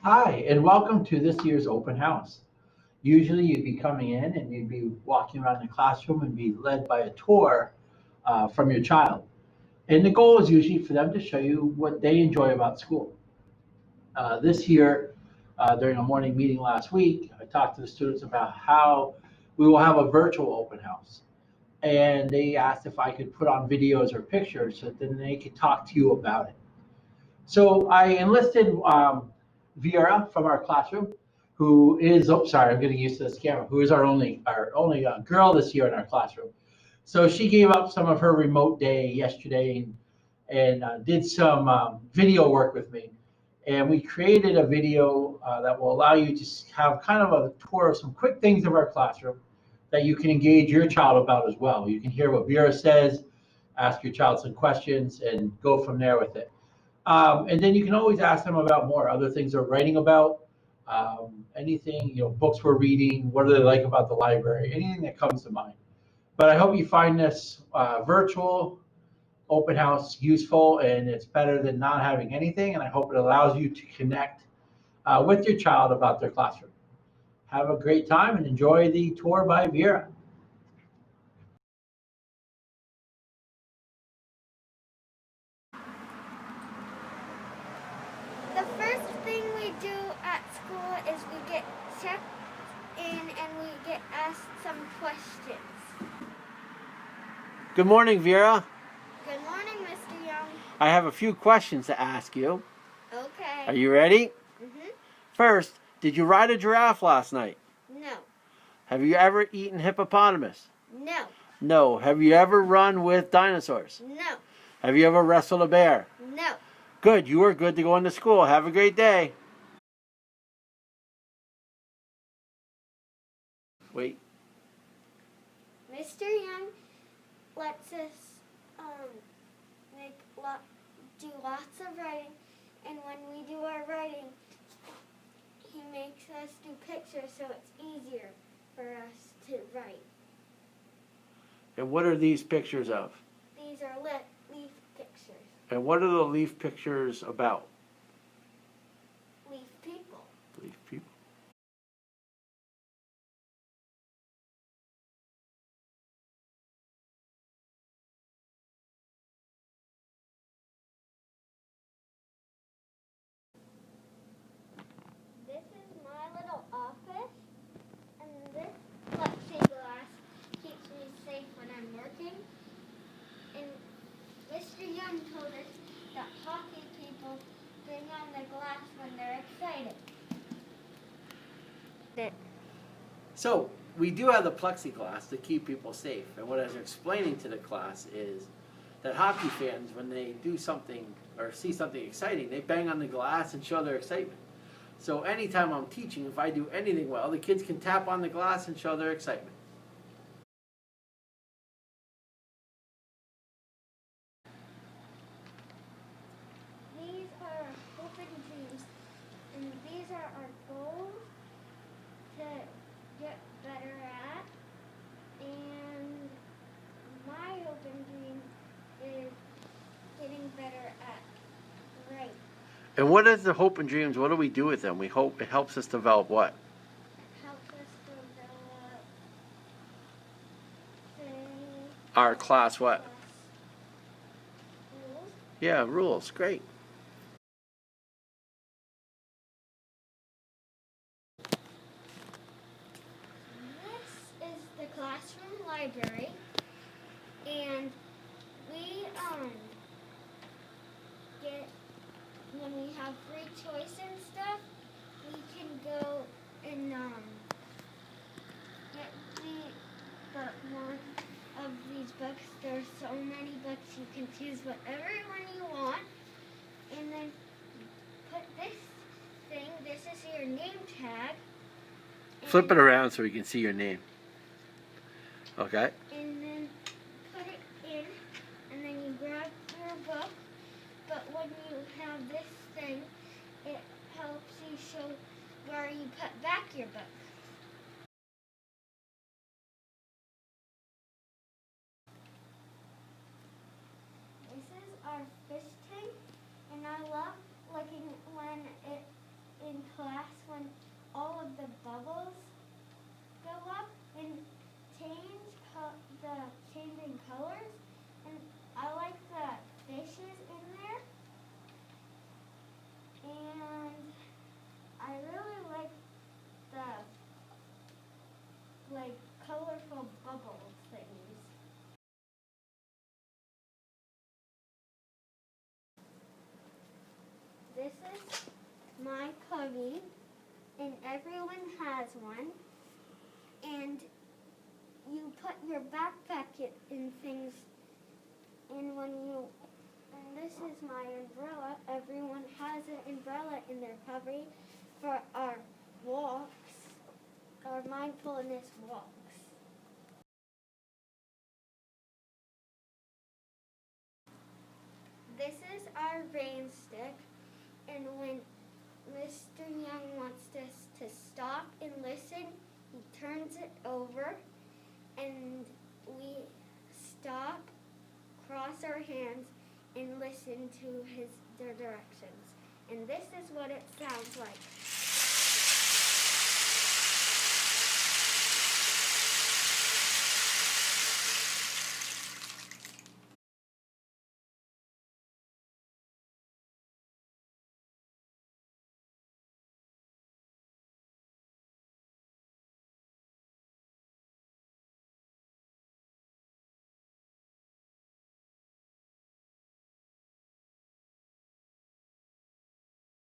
Hi, and welcome to this year's open house. Usually, you'd be coming in and you'd be walking around the classroom and be led by a tour from your child. And the goal is usually for them to show you what they enjoy about school. This year, during a morning meeting last week, I talked to the students about how we will have a virtual open house. And they asked if I could put on videos or pictures so that then they could talk to you about it. So I enlisted Vera from our classroom, who is, oh, sorry, I'm getting used to this camera, who is our only girl this year in our classroom. So she gave up some of her remote day yesterday and did some video work with me. And we created a video that will allow you to have kind of a tour of some quick things of our classroom that you can engage your child about as well. You can hear what Vera says, ask your child some questions, and go from there with it. And then you can always ask them about more other things they're writing about, anything, books we're reading, what do they like about the library, anything that comes to mind. But I hope you find this virtual open house useful and it's better than not having anything. And I hope it allows you to connect with your child about their classroom. Have a great time and enjoy the tour by Vera. The first thing we do at school is we get checked in and we get asked some questions. Good morning, Vera. Good morning, Mr. Young. I have a few questions to ask you. Okay. Are you ready? Mm-hmm. First, did you ride a giraffe last night? No. Have you ever eaten hippopotamus? No. No. Have you ever run with dinosaurs? No. Have you ever wrestled a bear? No. Good. You are good to go into school. Have a great day. Wait. Mr. Young lets us make do lots of writing, and when we do our writing, he makes us do pictures so it's easier for us to write. And what are these pictures of? These are leaf pictures. And what are the leaf pictures about? Leaf people. Leaf people. This is my little office, and this plexiglass keeps me safe when I'm working. And Mr. Young told us that hockey people bring on the glass when they're excited. So, we do have the plexiglass to keep people safe. And what I was explaining to the class is that hockey fans, when they do something or see something exciting, they bang on the glass and show their excitement. So anytime I'm teaching, if I do anything well, the kids can tap on the glass and show their excitement. These are our hope and dreams, and these are our goals to get better at. And my hope and dream is getting better at writing. And what is the hope and dreams? What do we do with them? We hope it helps us develop what? Helps us develop things, Our class what? rules. Yeah, rules. Great. This is the classroom library, and we get when we have free choice and stuff, we can go and get the one of these books. There's so many books you can choose whatever one you want, and then put this thing. This is your name tag. Flip it around so we can see your name. Okay. And then put it in, and then you grab your book. But when you have this thing, it helps you show where you put back your book. This is our fish tank, and I love looking when it in class when all of the bubbles go up and the changing colors, and I like the fishes in there, and I really like the colorful bubble things. This is my cubby, and everyone has one. And you put your backpack in things, and this is my umbrella. Everyone has an umbrella in their cubby for our walks, our mindfulness walks. This is our rain stick, and when Mr. Young wants us to stop and listen, he turns it over, and we stop, cross our hands, and listen to their directions. And this is what it sounds like.